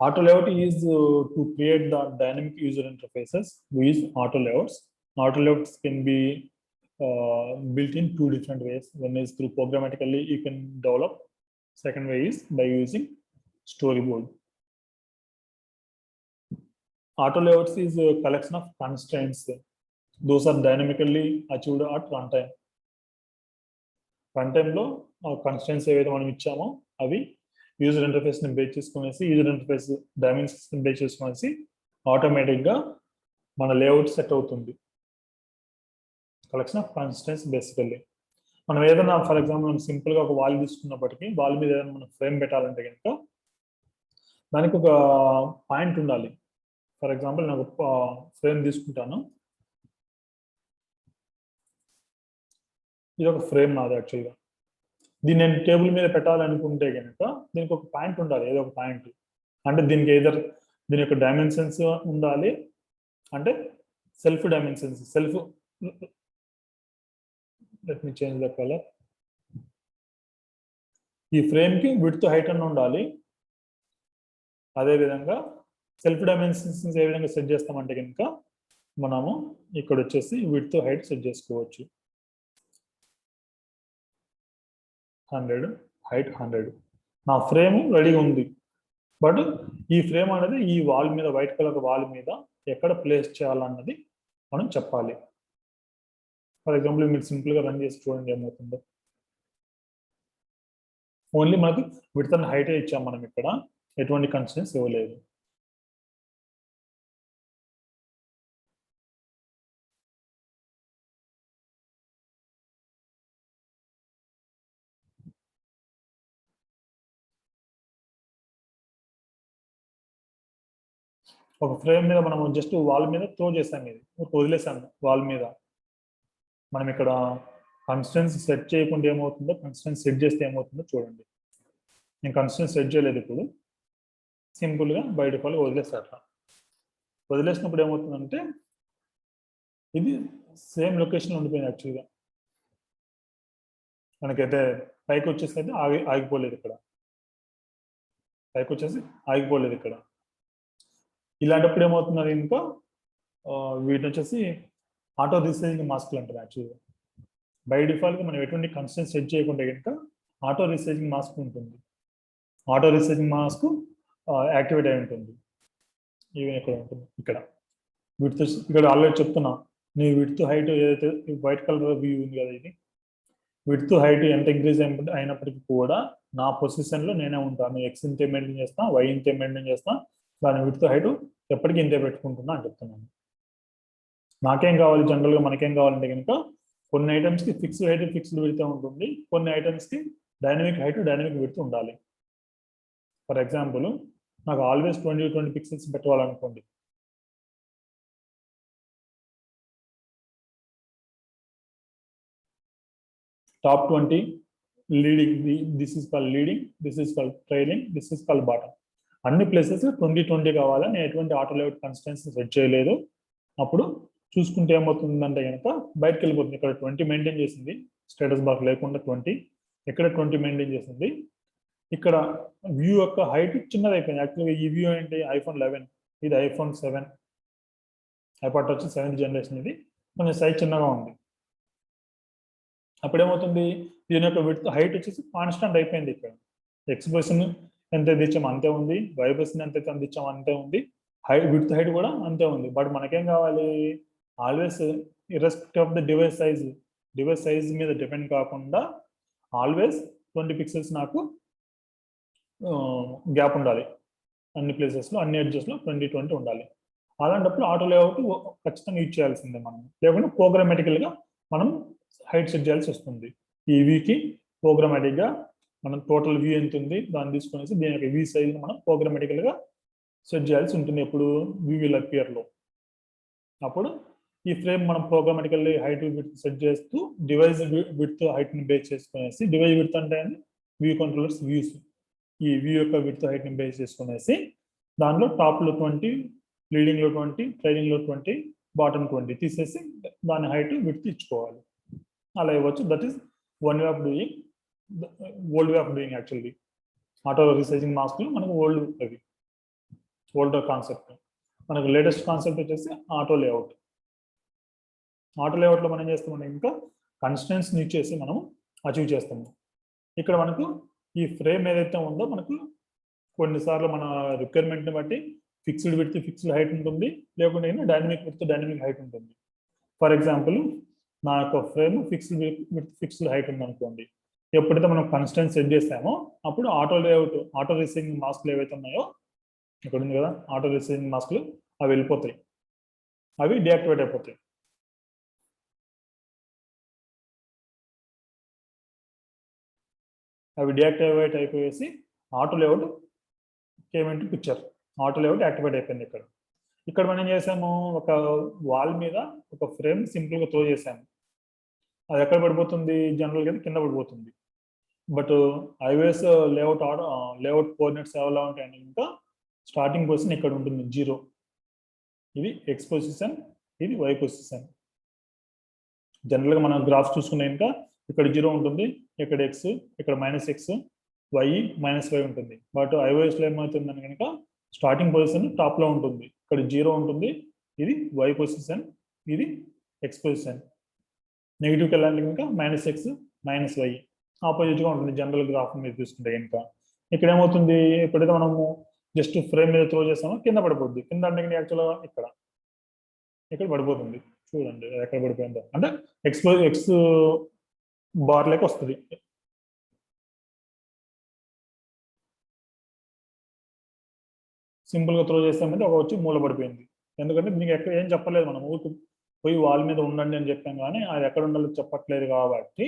Auto layout is to create the dynamic user interfaces. We use auto layouts. Auto layouts can be built in two different ways. One is through programmatically you can develop. Second way is by using storyboard. Auto layouts is a collection of constraints. Those are dynamically achieved at runtime. Runtime lo constraints ఏవైతే మనం ఇచ్చామో అవి user interface ని base చేసుకునేసి user interface dimensions ని base చేసుకునేసి automatic గా మన లేఅవుట్ సెట్ అవుతుంది. కలెక్షన్ ఆఫ్ కాన్స్టెంట్స్ బేసికల్లీ మనం ఏదైనా ఫర్ ఎగ్జాంపుల్ మనం సింపుల్ గా ఒక వాల్ తీసుకున్నప్పటికీ వాల్ మీద ఏదైనా మనం ఫ్రేమ్ పెట్టాలంటే కనుక దానికి ఒక పాయింట్ ఉండాలి. ఫర్ ఎగ్జాంపుల్ నేను ఒక ఫ్రేమ్ తీసుకుంటాను. ఇది ఒక ఫ్రేమ్ నాది యాక్చువల్గా. దీన్ని నేను టేబుల్ మీద పెట్టాలనుకుంటే కనుక దీనికి ఒక పాయింట్ ఉండాలి, ఏదో ఒక పాయింట్. అంటే దీనికి ఏదర్ దీని యొక్క డైమెన్షన్స్ ఉండాలి, అంటే self dimensions. Self let me change the colour. ఈ ఫ్రేమ్కి విడ్త్ హైట్ అని ఉండాలి. అదేవిధంగా సెల్ఫ్ డైమెన్షన్స్ ఏ విధంగా సెట్ చేస్తామంటే కనుక మనము ఇక్కడ వచ్చేసి విడ్త్ హైట్ సెట్ చేసుకోవచ్చు. 100 హైట్ 100. నా ఫ్రేమ్ రెడీగా ఉంది. బట్ ఈ ఫ్రేమ్ అనేది ఈ వాల్ మీద వైట్ కలర్ వాల్ మీద ఎక్కడ ప్లేస్ చేయాలన్నది మనం చెప్పాలి. ఫర్ ఎగ్జాంపుల్ మీరు సింపుల్గా రన్ చేసి చూడండి ఏమవుతుందో. ఓన్లీ మనకి విడ్త్ అండ్ హైటే ఇచ్చాం మనం, ఇక్కడ ఎటువంటి కన్స్ట్రెంట్స్ ఇవ్వలేదు. ఒక ఫ్రేమ్ మీద మనం జస్ట్ వాల్ మీద త్రో చేసాం, ఇది వదిలేసాము వాల్ మీద. మనం ఇక్కడ కన్స్టెంట్స్ సెట్ చేయకుండా ఏమవుతుందో, కన్స్టెంట్స్ సెట్ చేస్తే ఏమవుతుందో చూడండి. నేను కన్స్టెంట్స్ సెట్ చేయలేదు, ఇప్పుడు సింపుల్గా బై డిఫాల్ట్ వదిలేస్తా. అట్లా వదిలేసినప్పుడు ఏమవుతుందంటే ఇది సేమ్ లొకేషన్లో ఉండిపోయింది. యాక్చువల్గా మనకైతే పైకి వచ్చేసి అయితే ఆగిపోలేదు, ఇక్కడ పైకి వచ్చేసి ఆగిపోలేదు. ఇక్కడ ఇలాంటప్పుడు ఏమవుతున్నారు, ఇంకా వీటిని వచ్చేసి ఆటో రీసైజింగ్ మాస్క్లు అంటారు. యాక్చువల్గా బై డిఫాల్ట్గా మనం ఎటువంటి కన్స్టెంట్స్ సెట్ చేయకుండా కనుక ఆటో రీసైజింగ్ మాస్క్ ఉంటుంది. ఆటో రీసైజింగ్ మాస్క్ యాక్టివేట్ అయి ఉంటుంది. ఈవెన్ ఇక్కడ ఉంటుంది. ఇక్కడ విడ్త్ ఇక్కడ ఆల్రెడీ చెప్తున్నా, నీ విడ్త్ హైట్ ఏదైతే వైట్ కలర్ వ్యూ ఉంది కదా, ఇది విడ్త్ హైట్ ఎంత ఇంక్రీజ్ అయినప్పటికీ కూడా నా పొజిషన్లో నేనే ఉంటాను. ఎక్స్ ఇంతే మెయింటైన్ చేస్తా, వై ఇంతే మెయింటైన్ చేస్తా, దాని విడ్త్ హైట్ ఎప్పటికీ ఇంతే పెట్టుకుంటున్నా అని చెప్తున్నాను. నాకేం కావాలి, జనరల్గా మనకేం కావాలంటే కనుక కొన్ని ఐటమ్స్కి ఫిక్స్డ్ హైట్ ఫిక్స్డ్ విడ్త్ ఉంటుంది, కొన్ని ఐటమ్స్కి డైనమిక్ హైట్ డైనమిక్ విడ్త్ ఉండాలి. ఫర్ ఎగ్జాంపుల్ నాకు ఆల్వేస్ 20 పిక్సెల్స్ పెట్టుకోవాలనుకోండి. Top 20 leading, this is called leading, this is called trailing, this is called bottom. అన్ని ప్లేసెస్ 20 కావాలని నేను ఎటువంటి ఆటో లేఅవుట్ కన్స్టెంట్స్ సెట్ చేయలేదు. అప్పుడు చూసుకుంటే ఏమవుతుందంటే కనుక బయటకు వెళ్ళిపోతుంది. ఇక్కడ 20 మెయింటైన్ చేసింది, స్టేటస్ బార్ లేకుండా 20, ఇక్కడ 20 మెయింటైన్ చేసింది. ఇక్కడ వ్యూ యొక్క హైట్ చిన్నది అయిపోయింది. యాక్చువల్గా ఈ వ్యూ ఏంటి, iPhone 11, ఇది iPhone 7, ఐపాడ్ వచ్చి 7th జనరేషన్. ఇది కొంచెం సైజ్ చిన్నగా ఉంది. అప్పుడు ఏమవుతుంది, దీని యొక్క విడ్త్ హైట్ వచ్చేసి కాన్స్టెంట్ అయిపోయింది. ఇక్కడ ఎక్స్ప్రెషన్ ఎంత ఇచ్చాము అంతే ఉంది, వైబ్రేషన్ ఎంత ఇచ్చాము అంతే ఉంది, విడ్త్ హైట్ కూడా అంతే ఉంది. బట్ మనకేం కావాలి, always irrespective of the device size మీద డిపెండ్ కాకుండా ఆల్వేస్ 20 పిక్సెల్స్ నాకు గ్యాప్ ఉండాలి. అన్ని ప్లేసెస్లో అన్ని ఎడ్జెస్లో 20 ఉండాలి. అలాంటప్పుడు ఆటో లేఅవుట్ ఖచ్చితంగా యూజ్ చేయాల్సిందే మనం, లేకుంటే ప్రోగ్రామాటికల్గా మనం హైట్ సెట్ చేయాల్సి వస్తుంది. ఈ వీకి ప్రోగ్రామాటిక్గా మనం టోటల్ వ్యూ ఎంత ఉంది దాన్ని తీసుకునేసి దీని యొక్క వ్యూ సైజ్ని మనం ప్రోగ్రామాటికల్గా సెట్ చేయాల్సి ఉంటుంది. ఎప్పుడు వ్యూ విల్ అపియర్లో. అప్పుడు ఈ ఫ్రేమ్ మనం ప్రోగ్రామాటికల్లీ హైట్ విడ్త్ సెట్ చేస్తూ డివైస్ విడ్త్ హైట్ని బేస్ చేసుకునేసి, డివైస్ విడ్త్ అంటే వ్యూ కంట్రోలర్స్ వ్యూస్, ఈ వ్యూ యొక్క విడ్త్ హైట్ని బేస్ చేసుకునేసి దానిలో టాప్లో 20, లీడింగ్లో 20, ట్రైలింగ్లో 20, బాటమ్ 20 తీసేసి దాని హైట్ విడ్త్ ఇచ్చుకోవాలి. అలా ఇవ్వచ్చు. That is one way of doing, old way of doing. Actually auto resizing మాస్క్లు మనకు ఓల్డ్ అవి. Older concept. మనకు లేటెస్ట్ కాన్సెప్ట్ వచ్చేసి ఆటో లేఅవుట్. ఆటో లేఅవుట్లో మనం ఏం చేస్తామంటే ఇంకా కన్స్టెంట్స్ని ఇచ్చేసి మనం అచీవ్ చేస్తాము. ఇక్కడ మనకు ఈ ఫ్రేమ్ ఏదైతే ఉందో మనకు కొన్నిసార్లు మన రిక్వైర్మెంట్ని బట్టి ఫిక్స్డ్ విడ్త్ ఫిక్స్డ్ హైట్ ఉంటుంది, లేకుంటే డైనమిక్ విడ్త్ డైనమిక్ హైట్ ఉంటుంది. ఫర్ ఎగ్జాంపుల్ నా యొక్క frame fixed width fixed height ఉంది అనుకోండి. ఎప్పుడైతే మనం కన్స్టెంట్ సెట్ చేస్తామో అప్పుడు ఆటో లేఅవుట్ ఆటో రిసీవింగ్ మాస్క్లు ఏవైతే ఉన్నాయో ఇక్కడ ఉంది కదా ఆటో రిసీవింగ్ మాస్క్లు అవి వెళ్ళిపోతాయి, అవి డియాక్టివేట్ అయిపోతాయి. అవి డియాక్టివేట్ అయిపోయేసి auto layout came into picture. Auto layout activate అయిపోయింది. ఇక్కడ మనం ఏం చేసాము, ఒక వాల్ మీద ఒక ఫ్రేమ్ సింపుల్గా త్రో చేసాము. అది ఎక్కడ పడిపోతుంది, జనరల్గా కింద పడిపోతుంది. బట్ ఐఓఎస్ లేఅవుట్ కోఆర్డినేట్స్ ఎలా ఉంటాయంటే ఇంకా స్టార్టింగ్ పొజిషన్ ఇక్కడ ఉంటుంది 0, ఇది ఎక్స్ పొజిషన్, ఇది వై పొజిషన్. జనరల్గా మనం గ్రాఫ్స్ చూసుకునే ఇంకా ఇక్కడ 0 ఉంటుంది, ఇక్కడ ఎక్స్, ఇక్కడ -x, వై -y ఉంటుంది. బట్ ఐఓఎస్లో ఏమవుతుందని కనుక స్టార్టింగ్ పొజిషన్ టాప్లో ఉంటుంది, ఇక్కడ 0 ఉంటుంది, ఇది వై పొజిషన్, ఇది ఎక్స్ పొజిషన్. నెగిటివ్కి వెళ్ళాలంటే కనుక -x -y ఆపోజిట్గా ఉంటుంది జనరల్ గ్రాఫ్ మీరు చూసుకుంటే కనుక. ఇక్కడ ఏమవుతుంది, ఎప్పుడైతే మనము జస్ట్ ఫ్రేమ్ మీద త్రో చేస్తామో కింద పడిపోద్ది. కింద అంటే యాక్చువల్గా ఇక్కడ పడిపోతుంది. చూడండి ఎక్కడ పడిపోయిందో, అంటే ఎక్స్ బార్ లెక్క వస్తుంది. సింపుల్గా త్రో చేస్తామంటే ఒక వచ్చి మూల పడిపోయింది. ఎందుకంటే మీకు ఎక్కడ ఏం చెప్పలేదు, మనం ఊరికి పోయి వాల్ మీద ఉండండి అని చెప్పాం, కానీ అది ఎక్కడ ఉండాలో చెప్పట్లేదు. కాబట్టి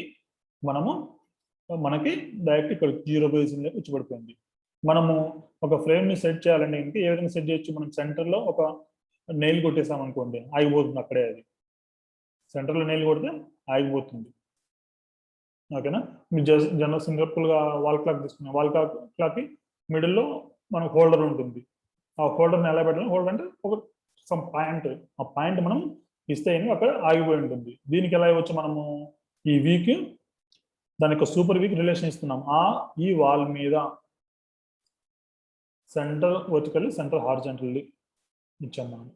మనకి డైరెక్ట్ ఇక్కడ 0 పొజిషన్ వచ్చి పడిపోయింది. మనము ఒక ఫ్రేమ్ని సెట్ చేయాలంటే ఇంకా ఏ విధంగా సెట్ చేయొచ్చు, మనం సెంటర్లో ఒక నెయిల్ కొట్టేసాం అనుకోండి, ఆగిపోతుంది అక్కడే. అది సెంటర్లో నెయిల్ కొడితే ఆగిపోతుంది. ఓకేనా. మీరు జనరల్ సింపుల్గా వాల్ క్లాక్ తీసుకున్నాం, వాల్ క్లాక్కి మిడిల్లో మనకు హోల్డర్ ఉంటుంది. ఆ హోల్డర్ని ఎలా పెట్టాలి, హోల్డర్ అంటే ఒక సమ్ పాయింట్, ఆ పాయింట్ మనం ఇస్తే అక్కడ ఆగిపోయి ఉంటుంది. దీనికి ఎలా ఇవ్వచ్చు, మనము ఈ వీక్ దానికి సూపర్ వీక్ రిలేషన్ ఇస్తున్నాం. ఈ వాల్ మీద సెంటర్ వర్టికల్లీ సెంటర్ హారిజాంటల్లీ ఇచ్చాం మనం.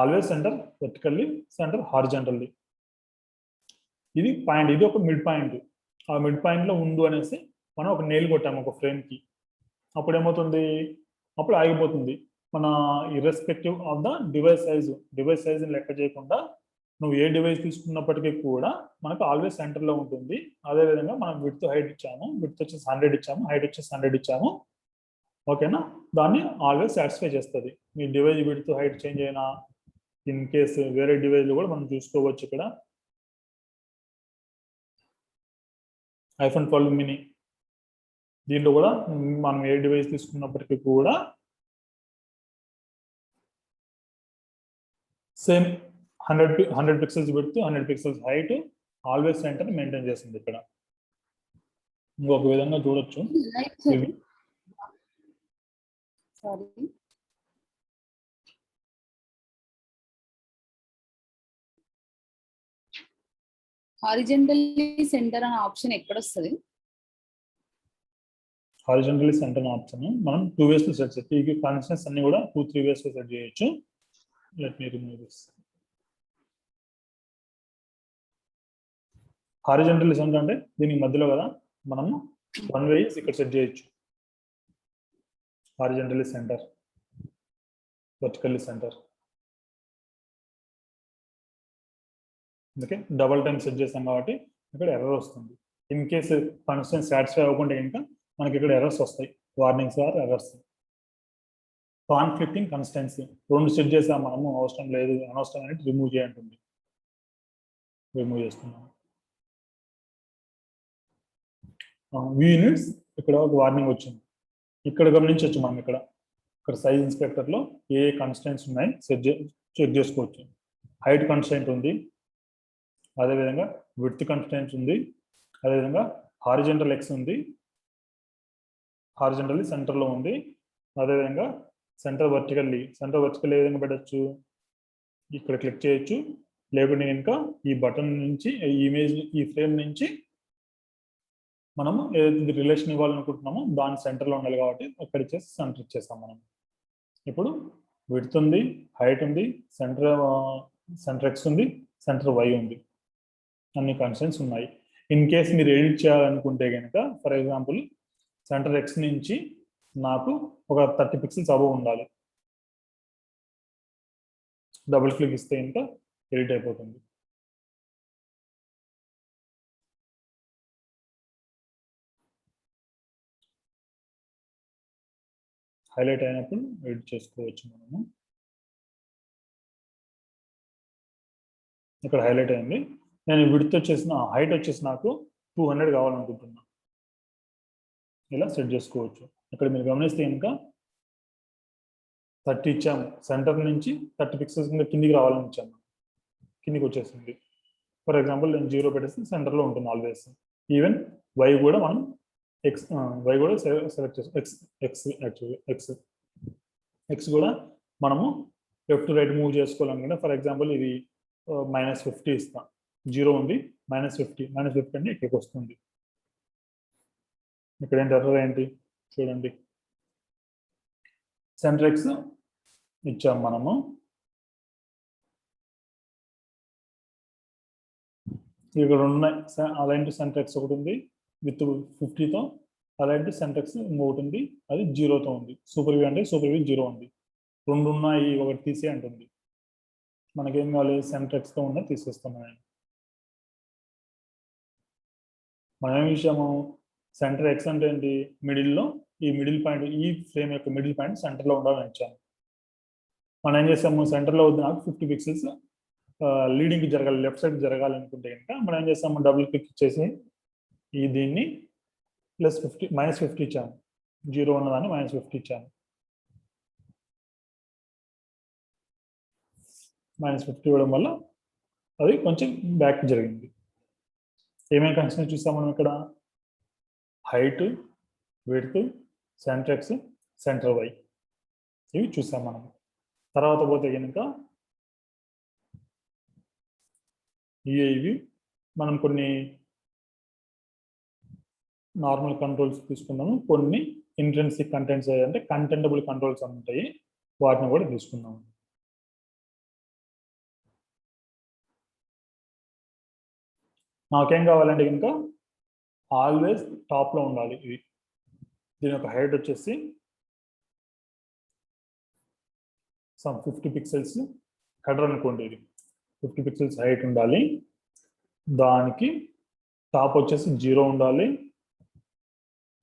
Always centre vertically centre horizontally. ఇది పాయింట్, ఇది ఒక మిడ్ పాయింట్. ఆ మిడ్ పాయింట్లో ఉండు అనేసి మనం ఒక నెయిల్ కొట్టాము ఒక ఫ్రేమ్కి. అప్పుడు ఏమవుతుంది, అప్పుడు ఆగిపోతుంది. మన ఇర్రెస్పెక్టివ్ ఆఫ్ ద డివైస్ సైజుని లెక్క చేయకుండా నువ్వు ఏ డివైస్ తీసుకున్నప్పటికీ కూడా మనకు ఆల్వేస్ సెంటర్లో ఉంటుంది. అదేవిధంగా మనం విడ్త్ హైట్ ఇచ్చాము, విడ్త్ వచ్చేసి 100 ఇచ్చాము, హైట్ వచ్చేసి 100 ఇచ్చాము. ఓకేనా. దాన్ని ఆల్వేస్ సాటిస్ఫై చేస్తుంది. మీ డివైస్ విడ్త్ హైట్ చేంజ్ అయినా ఇన్ కేసు వేరే డివైస్లో కూడా మనం చూసుకోవచ్చు. ఇక్కడ iPhone 12 mini దీంట్లో కూడా మనం ఏ డివైస్ తీసుకున్నప్పటికీ కూడా same 100 pixels width 100 pixels height always centre maintain చేస్తుంది. ఇక్కడ ఇంకొక విధంగా చూడొచ్చు. హారిజాంటల్లీ సెంటర్ అనే ఆప్షన్ ఎక్కడ వస్తుంది? హారిజాంటల్లీ సెంటర్ అనే ఆప్షన్ మనం 2 ways లో సెట్ చేయొచ్చు. ఈ కన్స్టెంట్స్ అన్ని కూడా 2-3 ways లో సెట్ చేయొచ్చు. Let me remove this. Horizontally centre అంటే దీనికి మధ్యలో కదా, మనము 1 way ఇక్కడ సెట్ చేయొచ్చు. Horizontally centre, vertically centre. అందుకే డబల్ టైం సెట్ చేస్తాం కాబట్టి ఇక్కడ ఎర్రర్ వస్తుంది. ఇన్ కేసు కన్స్టెంట్ సాటిస్ఫై అవ్వకుండా ఇంకా మనకి ఇక్కడ ఎర్రర్స్ వస్తాయి, warnings or errors. Conflicting constants 2 set చేసాం మనము, అవసరం లేదు అనవసరం అనేది రిమూవ్ చేయంటుంది. రిమూవ్ చేస్తున్నాము. వ్యూ యూనిట్స్ ఇక్కడ ఒక వార్నింగ్ వచ్చింది. ఇక్కడ గమనించవచ్చు మనం, ఇక్కడ సైజ్ ఇన్స్పెక్టర్లో ఏ కన్స్టెంట్స్ ఉన్నాయి చెక్ చేసుకోవచ్చు. హైట్ కన్స్టెంట్ ఉంది, అదేవిధంగా విడ్త్ కన్స్టెంట్ ఉంది, అదేవిధంగా హారిజాంటల్ ఎక్స్ ఉంది, హారిజాంటల్లీ సెంటర్లో ఉంది, అదేవిధంగా సెంటర్ వర్టికల్లీ ఏ విధంగా పెట్టచ్చు, ఇక్కడ క్లిక్ చేయొచ్చు. లేకుంటే ఇంకా ఈ బటన్ నుంచి ఈ ఇమేజ్ ఈ ఫ్రేమ్ నుంచి మనము ఏదైతే రిలేషన్ ఇవ్వాలనుకుంటున్నామో దాని సెంటర్లో ఉండాలి కాబట్టి అక్కడ ఇచ్చేసి సెంటర్ ఇచ్చేస్తాం మనం. ఇప్పుడు విడ్త్ ఉంది, హైట్ ఉంది, సెంటర్ ఎక్స్ ఉంది, సెంటర్ వై ఉంది, అన్ని కన్స్టెంట్స్ ఉన్నాయి. ఇన్ కేస్ మీరు ఎడిట్ చేయాలనుకుంటే కనుక ఫర్ ఎగ్జాంపుల్ సెంటర్ ఎక్స్ నుంచి నాకు ఒక 30 పిక్సెల్స్ అబవ్ ఉండాలి. డబుల్ క్లిక్ ఇస్తే ఇంకా ఎడిట్ అయిపోతుంది. హైలైట్ అయినప్పుడు ఎడిట్ చేసుకోవచ్చు మనము. ఇక్కడ హైలైట్ అయింది. నేను విడ్త్ వచ్చేసిన హైట్ వచ్చేసి నాకు 200 కావాలనుకుంటున్నా. ఇలా సెట్ చేసుకోవచ్చు. ఇక్కడ మీరు గమనిస్తే ఇంకా 30 ఇచ్చాము. సెంటర్ నుంచి 30 పిక్సెల్స్ కిందికి రావాలని ఇచ్చాము, కిందికి వచ్చేసింది. ఫర్ ఎగ్జాంపుల్ నేను 0 పెట్టేస్తే సెంటర్లో ఉంటుంది ఆల్వేస్. ఈవెన్ వై కూడా మనం వై కూడా సెలెక్ట్ చేస్తాం. ఎక్స్ కూడా మనము లెఫ్ట్ రైట్ మూవ్ చేసుకోవాలనుకుంటే ఫర్ ఎగ్జాంపుల్ ఇది -50 ఇస్తాం. 0 ఉంది, -50 అంటే ఇక్కడికి వస్తుంది. ఇక్కడ ఏంటి ఎర్రర్ ఏంటి చూడండి. సెంటర్ ఎక్స్ ఇచ్చాం మనము. ఇక్కడ ఉన్నాయి అలైన్ టు సెంటర్ ఎక్స్ ఒకటి ఉంది విత్ 50తో, అలైన్ టు సెంటర్ ఎక్స్ ఇంకొకటి ఉంది అది 0తో ఉంది. సూపర్ వ్యూ అంటే సూపర్ వ్యూ 0 ఉంది. 2 ఉన్నాయి, ఒకటి తీసే అంటుంది. మనకేం కావాలి, సెంటర్ ఎక్స్తో ఉన్న తీసేస్తాం. మనం ఏం విషయము సెంటర్ ఎక్స్ అంటే ఏంటి, మిడిల్లో ఈ మిడిల్ పాయింట్, ఈ ఫ్రేమ్ యొక్క మిడిల్ పాయింట్ సెంటర్లో ఉండాలని ఇచ్చాము. మనం ఏం చేస్తాము, సెంటర్లో వద్దు నాకు 50 పిక్సెల్స్ లీడింగ్కి జరగాలి, లెఫ్ట్ సైడ్ జరగాలనుకుంటే కనుక మనం ఏం చేస్తాము, డబుల్ క్లిక్ ఇచ్చేసి ఈ దీన్ని +50 -50 ఇచ్చాము. 0 ఉన్నదాన్ని -50 ఇచ్చాము. -50 ఇవ్వడం వల్ల అది కొంచెం బ్యాక్ జరిగింది. ఏమేమి కన్స్టెంట్స్ చూస్తాం మనం ఇక్కడ, height, width, centre X, center why, ఇవి చూసాం మనం. తర్వాత పోతే కనుక ఇవి మనం కొన్ని నార్మల్ కంట్రోల్స్ తీసుకున్నాము, కొన్ని ఇంట్రెన్సిక్ కంటెంట్స్ అంటే కంటెంటబుల్ కంట్రోల్స్ ఉంటాయి, వాటిని కూడా తీసుకున్నాము. నాకేం కావాలంటే కనుక ఆల్వేస్ టాప్లో ఉండాలి ఇది. దీని యొక్క హైట్ వచ్చేసి సమ్ 50 పిక్సెల్స్ హెడర్ అనుకోండి. ఇది 50 పిక్సెల్స్ హైట్ ఉండాలి. దానికి టాప్ వచ్చేసి 0 ఉండాలి,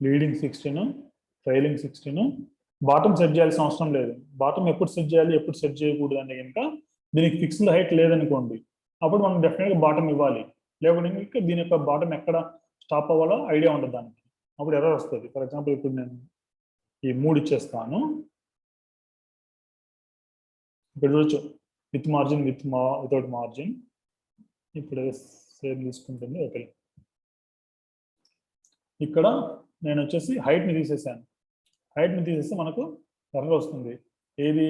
లీడింగ్ 16, ట్రైలింగ్ 16. బాటమ్ సెట్ చేయాల్సిన అవసరం లేదు. బాటమ్ ఎప్పుడు సెట్ చేయాలి, ఎప్పుడు సెట్ చేయకూడదు అంటే కనుక దీనికి ఫిక్స్డ్ హైట్ లేదనుకోండి, అప్పుడు మనం డెఫినెట్గా బాటమ్ ఇవ్వాలి. లేకపోతే ఇంకా దీని యొక్క బాటమ్ ఎక్కడ స్టాప్ అవ్వాలో ఐడియా ఉండదు దానికి, అప్పుడు ఎర్రర్ వస్తుంది. ఫర్ ఎగ్జాంపుల్ ఇప్పుడు నేను ఈ 3 ఇచ్చేస్తాను. ఇక్కడ చూడొచ్చు విత్ మార్జిన్, వితౌట్ మార్జిన్. ఇప్పుడు సేమ్ తీసుకుంటుంది. ఓకే, ఇక్కడ నేను వచ్చేసి హైట్ని తీసేసాను. హైట్ని తీసేస్తే మనకు ఎర్రర్ వస్తుంది. ఏది,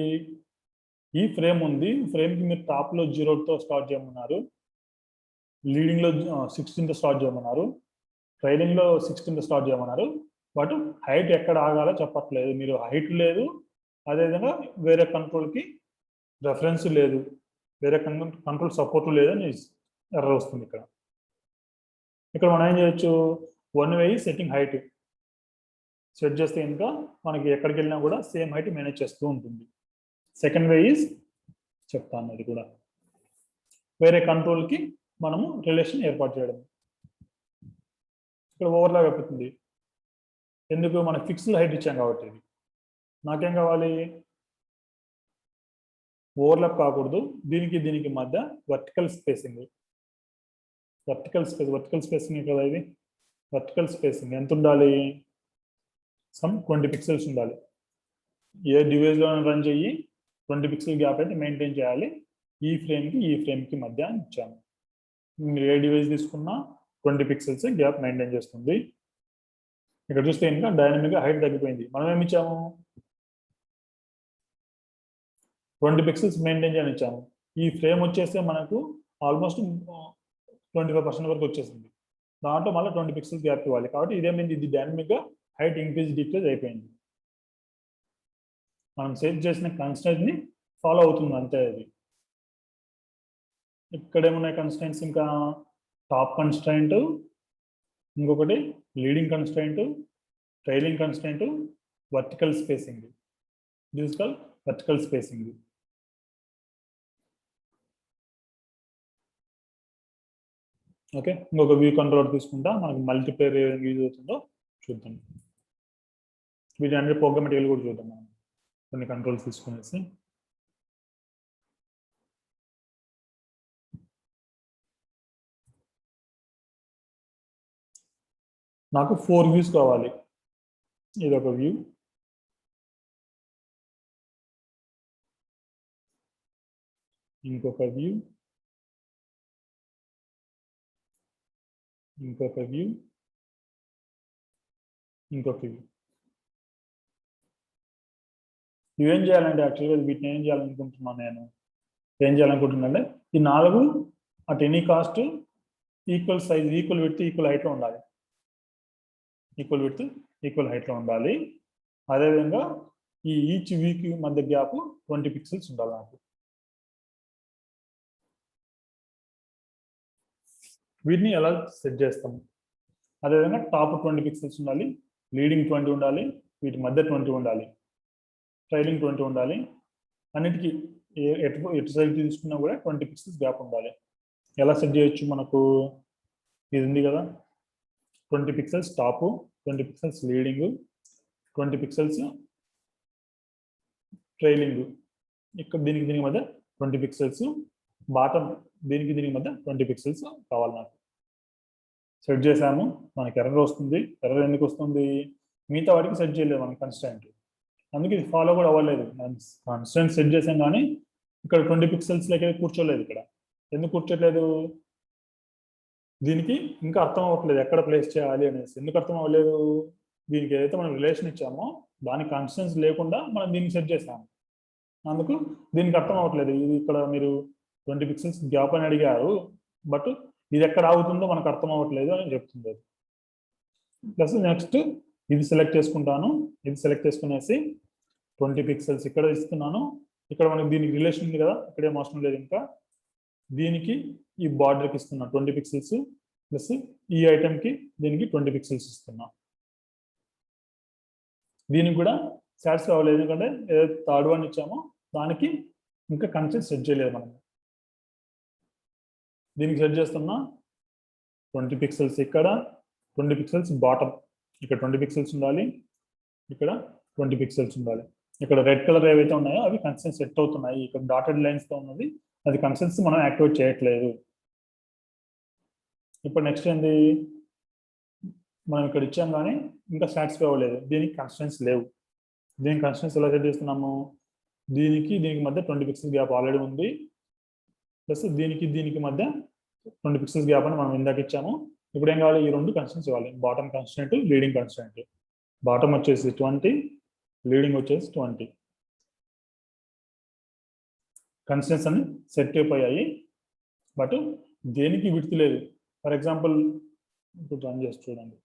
ఈ ఫ్రేమ్ ఉంది, ఫ్రేమ్కి మీరు టాప్లో 0తో స్టార్ట్ చేయమన్నారు, లీడింగ్లో 16తో స్టార్ట్ చేయమన్నారు, ట్రైలింగ్లో 16తో స్టార్ట్ చేయమన్నారు. బట్ హైట్ ఎక్కడ ఆగాలో చెప్పట్లేదు. మీరు హైట్ లేదు, అదేవిధంగా వేరే కంట్రోల్కి రెఫరెన్స్ లేదు, వేరే కంట్రోల్ సపోర్ట్ లేదని ఎర్రర్ వస్తుంది. ఇక్కడ మనం ఏం చేయొచ్చు, 1 వే సెట్టింగ్ హైట్ సెట్ చేస్తే ఇంకా మనకి ఎక్కడికి వెళ్ళినా కూడా సేమ్ హైట్ మేనేజ్ చేస్తూ ఉంటుంది. సెకండ్ వే ఈజ్ చెప్తాను, అది కూడా వేరే కంట్రోల్కి మనము రిలేషన్ ఏర్పాటు చేయడం. ఇక్కడ ఓవర్లాప్ అయిపోతుంది. ఎందుకు, మనం ఫిక్స్డ్ హైట్ ఇచ్చాం కాబట్టి. ఇది నాకేం కావాలి, ఓవర్లాప్ కాకూడదు. దీనికి మధ్య వర్టికల్ స్పేసింగ్ కదా ఇది. వర్టికల్ స్పేసింగ్ ఎంత ఉండాలి, సమ్ 20 పిక్సెల్స్ ఉండాలి. ఏ డివైస్లో రన్ చెయ్యి 20 పిక్సెల్ గ్యాప్ అయితే మెయింటైన్ చేయాలి. ఈ ఫ్రేమ్కి మధ్య ఇచ్చాము. మీరు ఏ డివైస్ తీసుకున్నా 20 పిక్సెల్స్ గ్యాప్ మెయింటైన్ చేస్తుంది. ఇక్కడ చూస్తే ఇంకా డైనమిక్గా హైట్ తగ్గిపోయింది. మనం ఏమి ఇచ్చాము, 20 పిక్సెల్స్ మెయింటైన్ చేయని ఇచ్చాము. ఈ ఫ్రేమ్ వచ్చేస్తే మనకు ఆల్మోస్ట్ 25% వరకు వచ్చేసింది. దాంట్లో మళ్ళీ 20 పిక్సెల్స్ గ్యాప్ ఇవ్వాలి. కాబట్టి ఇదేమైంది, ఇది డైనమిక్గా హైట్ ఇంక్రీజ్ డిక్రీజ్ అయిపోయింది. మనం సెట్ చేసిన కన్స్ట్రెంట్ని ఫాలో అవుతుంది అంతే అది. ఇక్కడ ఏమున్నాయి కన్స్ట్రెంట్స్, ఇంకా టాప్ కన్స్ట్రెంట్, ఇంకొకటి leading constraint, trailing constraint, vertical spacing. This call vertical spacing. Okay, ఇంకొక వ్యూ కంట్రోలర్ తీసుకుంటా మనకి మల్టీప్లేయర్ యూజ్ అవుతుందో చూద్దాం. వీటి అన్ని ప్రోగ్రామేటికల్ కూడా చూద్దాం మనం కొన్ని కంట్రోల్స్ తీసుకునేసి. నాకు 4 వ్యూస్ కావాలి. ఇది ఒక వ్యూ, ఇంకొక వ్యూ, ఇంకొక వ్యూ, ఇంకొక వ్యూ. ఇవేం చేయాలంటే యాక్చువల్గా వీటిని ఏం చేయాలనుకుంటున్నాను నేను, ఏం చేయాలనుకుంటున్నానంటే ఈ 4 at any cost equal size, equal width, equal హైట్లో ఉండాలి. ఈక్వల్ విడ్త్, ఈక్వల్ హైట్లో ఉండాలి. అదేవిధంగా ఈ ఈచ్ వీక్ మధ్య గ్యాప్ 20 పిక్సెల్స్ ఉండాలి నాకు. వీటిని ఎలా సెట్ చేస్తాము, అదేవిధంగా టాప్ 20 పిక్సెల్స్ ఉండాలి, లీడింగ్ 20 ఉండాలి, వీటి మధ్య 20 ఉండాలి, ట్రైలింగ్ 20 ఉండాలి. అన్నిటికీ ఎటు సైడ్ తీసుకున్నా కూడా 20 పిక్సెల్స్ గ్యాప్ ఉండాలి. ఎలా సెట్ చేయొచ్చు, మనకు ఇది ఉంది కదా, 20 pixels top, 20 pixels leading, 20 pixels trailing, ఇక్కడ దీనికి మధ్య 20 పిక్సెల్స్, బాటమ్ దీనికి మధ్య 20 పిక్సెల్స్ కావాలి నాకు. సెట్ చేసాము, మనకి ఎర్రర్ వస్తుంది. ఎర్రర్ ఎందుకు వస్తుంది, మిగతా వాటికి సెట్ చేయలేదు మనం కన్స్టెంట్, అందుకే ఇది ఫాలో కూడా అవ్వలేదు. కన్స్టెంట్ సెట్ చేసాం కానీ ఇక్కడ 20 పిక్సెల్స్ లెక్క కూర్చోలేదు. ఇక్కడ ఎందుకు కూర్చోట్లేదు, దీనికి ఇంకా అర్థం అవ్వట్లేదు ఎక్కడ ప్లేస్ చేయాలి అనేసి. ఎందుకు అర్థం అవ్వలేదు, దీనికి ఏదైతే మనం రిలేషన్ ఇచ్చామో దానికి కన్స్టెంట్స్ లేకుండా మనం దీన్ని సెట్ చేసాము, అందుకు దీనికి అర్థం అవ్వట్లేదు. ఇది ఇక్కడ మీరు 20 పిక్సెల్స్ గ్యాప్ అని అడిగారు, బట్ ఇది ఎక్కడ ఆగుతుందో మనకు అర్థం అవ్వట్లేదు అని చెప్తుంది. ప్లస్ నెక్స్ట్ ఇది సెలెక్ట్ చేసుకుంటాను, ఇది సెలెక్ట్ చేసుకునేసి 20 పిక్సెల్స్ ఇక్కడ ఇస్తున్నాను. ఇక్కడ మనకి దీనికి రిలేషన్ ఉంది కదా, ఇక్కడేం అవసరం లేదు. ఇంకా దీనికి ఈ బార్డర్కి ఇస్తున్నా 20 పిక్సెల్స్, ప్లస్ ఈ ఐటెంకి దీనికి 20 పిక్సెల్స్ ఇస్తున్నా. దీనికి కూడా సాటిస్ఫై అవ్వలేదు, ఎందుకంటే ఏదైతే థర్డ్ వన్ ఇచ్చామో దానికి ఇంకా కన్స్టెంట్ సెట్ చేయలేదు మనం. దీనికి సెట్ చేస్తున్నా 20 పిక్సెల్స్ ఇక్కడ, 20 పిక్సెల్స్ బాటమ్, ఇక్కడ 20 పిక్సెల్స్ ఉండాలి, ఇక్కడ 20 పిక్సెల్స్ ఉండాలి. ఇక్కడ రెడ్ కలర్ ఏవైతే ఉన్నాయో అవి కన్స్టెంట్ సెట్ అవుతున్నాయి. ఇక్కడ డాటెడ్ లైన్స్తో ఉన్నది అది కన్స్టెంట్స్ మనం యాక్టివేట్ చేయట్లేదు. ఇప్పుడు నెక్స్ట్ ఏంది, మనం ఇక్కడ ఇచ్చాం కానీ ఇంకా సాటిస్ఫై అవ్వలేదు, దీనికి కన్స్టెంట్స్ లేవు. దీనికి కన్స్టెంట్స్ ఎలా సెట్ చేస్తున్నాము, దీనికి మధ్య 20 పిక్సెల్స్ గ్యాప్ ఆల్రెడీ ఉంది, ప్లస్ దీనికి మధ్య 20 పిక్సెల్స్ గ్యాప్ అని మనం ఇందాక ఇచ్చాము. ఇప్పుడు ఏం కావాలి, ఈ 2 కన్స్టెంట్స్ ఇవ్వాలి, bottom constant, leading constant. Bottom వచ్చేసి 20, లీడింగ్ వచ్చేసి 20. కన్స్టెంట్స్ అన్ని సెట్ అయిపోయాయి, బట్ దేనికి విడ్త్ లేదు. ఫర్ ఎగ్జాంపుల్ ఇప్పుడు రన్ చేసి చూడండి,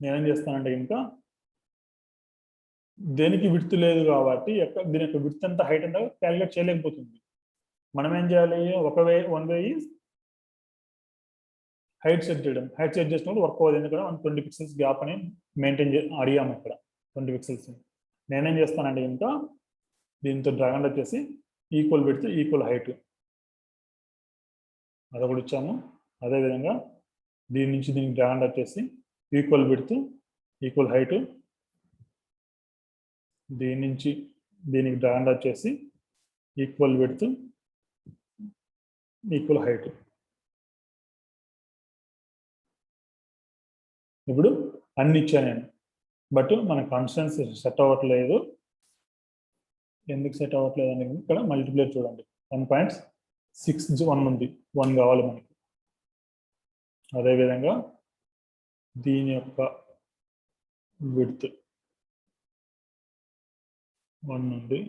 నేనేం చేస్తానంటే ఇంకా దేనికి విడ్త్ లేదు కాబట్టి దీని యొక్క విడ్త్ ఎంత హైట్ ఎంత క్యాలిక్యులేట్ చేయలేకపోతుంది. మనం ఏం చేయాలి, one way is height set చేయడం. హైట్ సెట్ చేసినప్పుడు వర్క్ అవ్వదు, ఎందుకంటే మనం 20 పిక్సెల్స్ గ్యాప్ అని మెయింటైన్ అడిగాము ఇక్కడ 20 పిక్సెల్స్. నేనేం చేస్తానంటే ఇంకా దీంతో డ్రాగ్ అండ్ వచ్చేసి ఈక్వల్ విడ్త్, ఈక్వల్ హైట్ అదొకటి ఇచ్చాము. అదేవిధంగా దీని నుంచి దీనికి డ్రాగ్ అండ్ వచ్చేసి ఈక్వల్ విడ్త్, ఈక్వల్ హైట్, దీని నుంచి దీనికి డ్రాగ్ అండ్ వచ్చేసి ఈక్వల్ విడ్త్, ఈక్వల్ హైట్. ఇప్పుడు అన్ని ఇచ్చాను నేను, బట్ మన కాన్స్టెంట్స్ సెట్ అవ్వట్లేదు. ఎందుకు సెట్ అవ్వట్లేదు అనేది ఇక్కడ మల్టిప్లేర్ చూడండి, 1.61 ఉంది, 1 కావాలి మనకి. అదేవిధంగా దీని యొక్క విడ్త్ 1 ఉంది,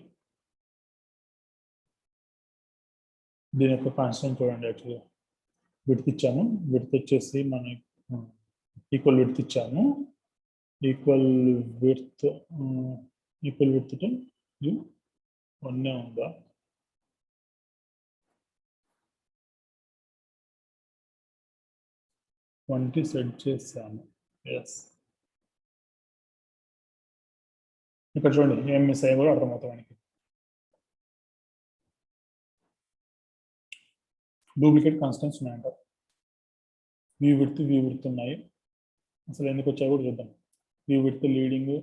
దీని యొక్క కాన్స్టెంట్ చూడండి యాక్చువల్గా విడ్త్ ఇచ్చాము, విడ్త్ వచ్చేసి మన ఈక్వల్ విడ్త్ ఇచ్చాము, ఈక్వల్ విడ్త్ వన్నే ఉందా, వంటి సెట్ చేశాను. ఎస్, ఇక్కడ చూడండి ఏం మిస్ అయ్యో కూడా అర్థమవుతాం మనకి. డూప్లికేట్ కాన్స్టెంట్స్ ఉన్నాయంట, వి విడ్త్ ఉన్నాయి. అసలు ఎందుకు వచ్చాయో కూడా చూద్దాం. వి width leading,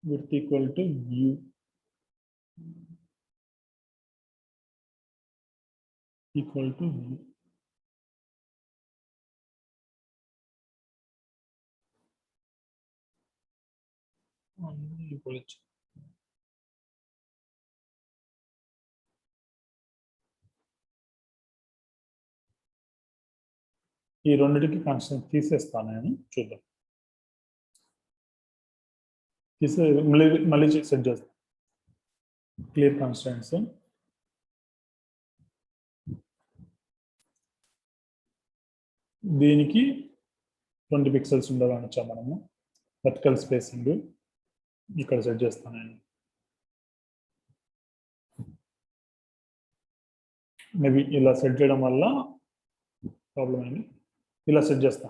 width equal to view, equal to view. ఈ రెండింటికి కాన్స్టెంట్ తీసేస్తాను నేను, చూద్దాం. తీసే మళ్ళీ సెట్ చేస్తాం. క్లియర్ కాన్స్టెంట్స్, దీనికి 20 పిక్సెల్స్ ఉండాలని వచ్చాము మనము. వర్టికల్ స్పేసింగ్ ఇక్కడ సెట్ చేస్తాను నేను. మేబీ ఇలా సెట్ చేయడం వల్ల ప్రాబ్లం అయింది. ఇలా సెట్ చేస్తా,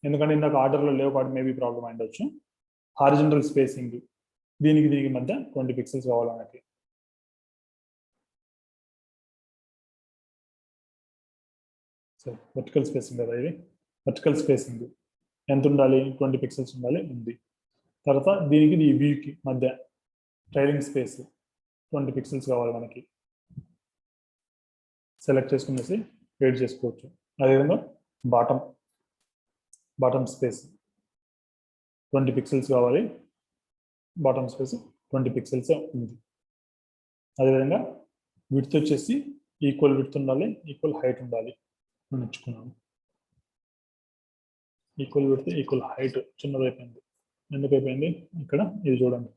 ఎందుకంటే ఇందాక ఆర్డర్లో లేవు కాబట్టి మేబీ ప్రాబ్లం అయిండొచ్చు. హారిజంటల్ స్పేసింగ్, దీనికి మధ్య 20 పిక్సెల్స్ కావాలి మనకి. సో వర్టికల్ స్పేసింగ్ కదా ఇది, వర్టికల్ స్పేసింగ్ ఎంత ఉండాలి, 20 పిక్సెల్స్ ఉండాలి, ఉంది. తర్వాత దీనికి ఈ వ్యూకి మధ్య ట్రైలింగ్ స్పేస్ 20 పిక్సెల్స్ కావాలి మనకి. సెలెక్ట్ చేసుకునేసి ఎడిట్ చేసుకోవచ్చు. అదేవిధంగా బాటమ్ స్పేస్ 20 పిక్సెల్స్ కావాలి, బాటమ్ స్పేస్ 20 పిక్సెల్స్ ఉంది. అదేవిధంగా విడ్త్ వచ్చేసి ఈక్వల్ విడ్త్ ఉండాలి, ఈక్వల్ హైట్ ఉండాలి అని ఇచ్చుకున్నాను. ఈక్వల్ విడ్త్ ఈక్వల్ హైట్ చిన్నది అయిపోయింది. ఎందుకు అయిపోయింది, ఇక్కడ ఇది చూడండి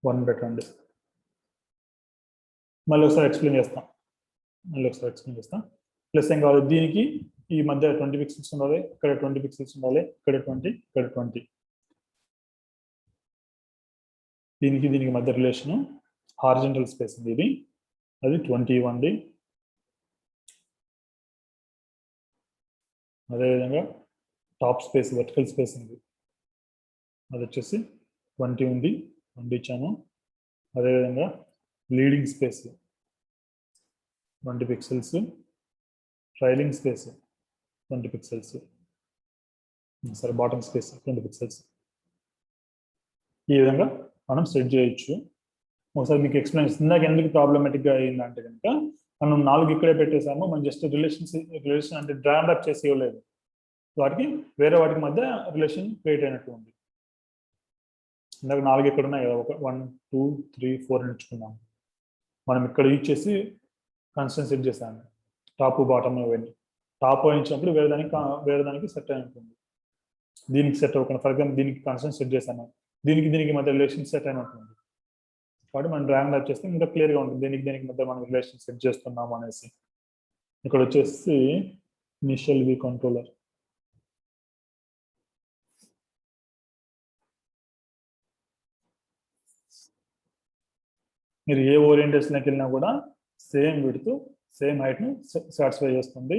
1 పెట్టండి. మళ్ళీ ఒకసారి ఎక్స్ప్లెయిన్ చేస్తాం. ప్లస్ ఏం కావాలి, దీనికి ఈ మధ్య 20 పిక్సెల్స్ ఉండాలి, ఇక్కడ 20 పిక్సెల్స్ ఉండాలి, ఇక్కడ 20, ఇక్కడ 20. దీనికి మధ్య రిలేషన్ హారిజంటల్ స్పేస్ ఉంది, ఇది అది 20 ఇవ్వండి. అదేవిధంగా టాప్ స్పేస్ వర్టికల్ స్పేస్ ఉంది, అది వచ్చేసి 20 ఉంది, 20 ఇచ్చాము. అదేవిధంగా leading space 20 pixels, trailing space 20 pixels, సరే బాటమ్ స్పేస్ 20 పిక్సెల్స్. ఈ విధంగా మనం సెట్ చేయొచ్చు. ఒకసారి మీకు ఎక్స్ప్లెయిన్ చేస్తుంది. ఇందాక ఎందుకు ప్రాబ్లమేటిక్గా అయిందంటే కనుక మనం 4 ఇక్కడే పెట్టేసాము, మనం జస్ట్ రిలేషన్ అంటే డ్రాగ్ అప్ చేసి ఇవ్వలేదు, వాటికి వేరే వాటికి మధ్య రిలేషన్ క్రియేట్ అయినట్టు ఉంది. ఇందాక 4 ఇక్కడ ఉన్నాయి కదా, 1 2 3 4 ఎంచుకున్నాము. మనం ఇక్కడ యూజ్ చేసి కాన్స్టెంట్ సెట్ చేశాను, టాప్ బాటమ్ అవన్నీ. టాప్ ఇచ్చినప్పుడు వేరే దానికి సెట్ అయి ఉంటుంది, దీనికి సెట్ అవ్వకుండా. ఫర్ ఎగ్జాంపుల్ దీనికి కాన్స్టెంట్ సెట్ చేశాను, దీనికి మధ్య రిలేషన్ సెట్ అయినట్టుంది. కాబట్టి మనం డ్రాగ్ డ్రాప్ చేస్తే ఇంకా క్లియర్గా ఉంటుంది దీనికి మధ్య మనం రిలేషన్ సెట్ చేస్తున్నాము అనేసి. ఇక్కడ వచ్చేసి ఇనిషియల్ వి కంట్రోలర్, మీరు ఏ ఓరియంటేషన్కి వెళ్ళినా కూడా సేమ్ విడ్త్ సేమ్ హైట్ను సాటిస్ఫై చేస్తుంది.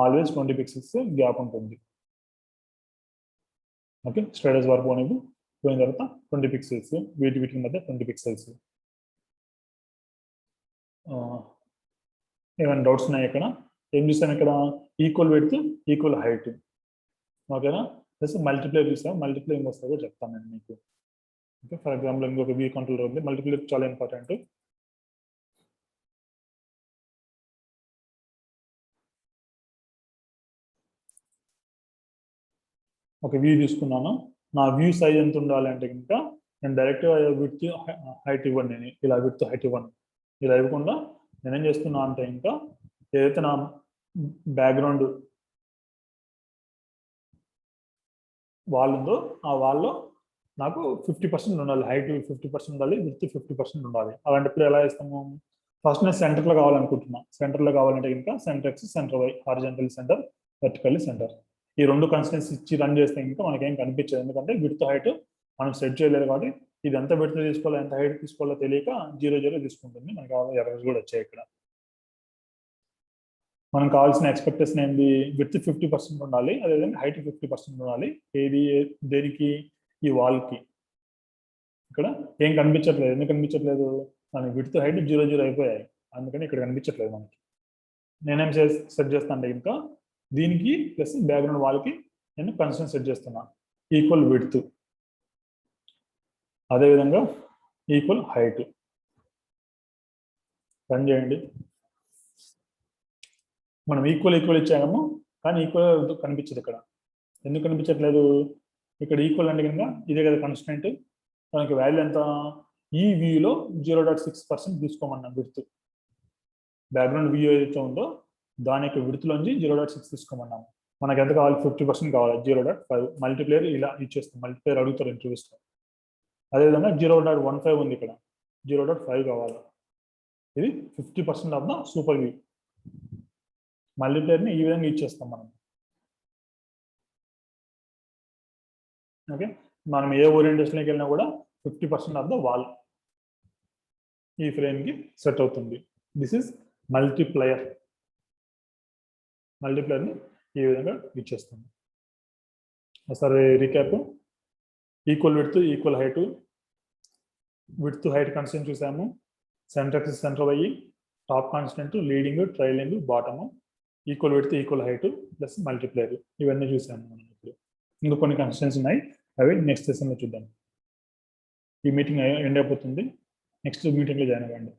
ఆల్వేస్ 20 పిక్సెల్స్ గ్యాప్ ఉంటుంది. ఓకే, స్టేటస్ వరకు అనేది పోయిన తర్వాత 20 పిక్సెల్స్, వీటి మధ్య 20 పిక్సెల్స్. ఏమైనా డౌట్స్ ఉన్నాయి? ఇక్కడ ఏం చూసాను, ఇక్కడ ఈక్వల్ విడ్త్ ఈక్వల్ హైట్. ఓకేనా, ప్లస్ మల్టిప్లైర్ చూసాం, మల్టిప్లైర్ ఏం వస్తుందో చెప్తాను నేను మీకు. ఓకే, ఫర్ ఎగ్జాంపుల్ ఇంకొక వి కంట్రోలర్ ఉంది, మల్టిప్లైర్ చాలా ఇంపార్టెంట్. ఒక వ్యూ తీసుకున్నాను, నా వ్యూ సైజ్ ఎంత ఉండాలి అంటే కనుక నేను డైరెక్ట్ విడ్త్ హైట్ ఇవ్వండి, నేను ఇలా విడ్త్ హైట్ ఇవ్వను. ఇలా ఇవ్వకుండా నేనేం చేస్తున్నా అంటే ఇంకా ఏదైతే నా బ్యాక్గ్రౌండ్ వాల్ ఉందో ఆ వాల్లో నాకు 50% ఉండాలి, హైట్ 50% ఉండాలి, విత్ 50% ఉండాలి. అలాంటప్పుడు ఎలా ఇస్తాము? ఫస్ట్ నేను సెంటర్లో కావాలనుకుంటున్నా. సెంటర్లో కావాలంటే ఇంకా centre X, center why, horizontal centre, vertically centre. ఈ రెండు కన్స్టెంట్స్ ఇచ్చి రన్ చేస్తే ఇంకా మనకేం కనిపించదు, ఎందుకంటే విత్ హైట్ మనం సెట్ చేయలేదు కాబట్టి ఇది ఎంత విడ్త్ తీసుకోవాలో ఎంత హైట్ తీసుకోవాలో తెలియక 0 0 తీసుకుంటుంది. మనకి ఎర్రర్స్ కూడా వచ్చాయి ఇక్కడ. మనం కావాల్సిన ఎక్స్పెక్టేషన్ ఏంటి? విత్ 50% ఉండాలి, అదేవిధంగా హైట్ 50% ఉండాలి. ఏది దేనికి? ఈ వాల్కి. ఇక్కడ ఏం కనిపించట్లేదు. ఎందుకు కనిపించట్లేదు? మనకి విత్ హైట్ 0 0 అయిపోయాయి, అందుకని ఇక్కడ కనిపించట్లేదు మనకి. నేనేం సెట్ చేస్తాను అంటే ఇంకా దీనికి ప్లస్ బ్యాక్గ్రౌండ్ వాల్కి నేను కన్స్టెంట్ సెట్ చేస్తున్నా. ఈక్వల్ విడ్త్, అదేవిధంగా ఈక్వల్ హైట్. రన్ చేయండి. మనం ఈక్వల్ ఇచ్చాము, కానీ ఈక్వల్ కనిపించదు ఇక్కడ. ఎందుకు కనిపించట్లేదు? ఇక్కడ ఈక్వల్ అంటే కనుక ఇదే కదా కన్స్టెంట్. మనకి వాల్యూ ఎంత? ఈ వ్యూలో 0.6% తీసుకోమన్నాం విడ్త్. బ్యాక్గ్రౌండ్ వ్యూ ఏదైతే ఉందో దాని యొక్క విడ్త్లోంచి 0.6 తీసుకోమన్నాం. మనకి ఎంత కావాలి? 50% కావాలి. 0.5. మల్టీప్లేయర్ ఇలా ఇచ్చేస్తాం. మల్టీప్లేయర్ అడుగుతారు ఇంటర్వ్యూస్లో. అదేవిధంగా 0.15 ఉంది ఇక్కడ, 0.5 కావాలి. ఇది 50% ఆఫ్ ద సూపర్ వ్యూ. మల్టీప్లేయర్ని ఈ విధంగా ఇచ్చేస్తాం మనం. ఓకే, మనం ఏ ఓరియంటేషన్కి వెళ్ళినా కూడా 50% ఆఫ్ ద వాల్ ఈ ఫ్రేమ్కి సెట్ అవుతుంది. This is multiplier. మల్టీప్లయర్ని ఈ విధంగా ఇచ్చేస్తాం. ఒకసారి recap. Equal width, equal height, width height constant చూసాము. Center X, center Y, top constant, leading, trailing, bottom, equal width, equal height plus multiplier, ఇవన్నీ చూసాము మనం. ఇప్పుడు ఇంకా కొన్ని కన్స్టెంట్స్ ఉన్నాయి, అవి నెక్స్ట్ సెషన్లో చూద్దాం. ఈ మీటింగ్ ఎండ్ అయిపోతుంది. నెక్స్ట్ మీటింగ్లో జాయిన్ అవ్వండి.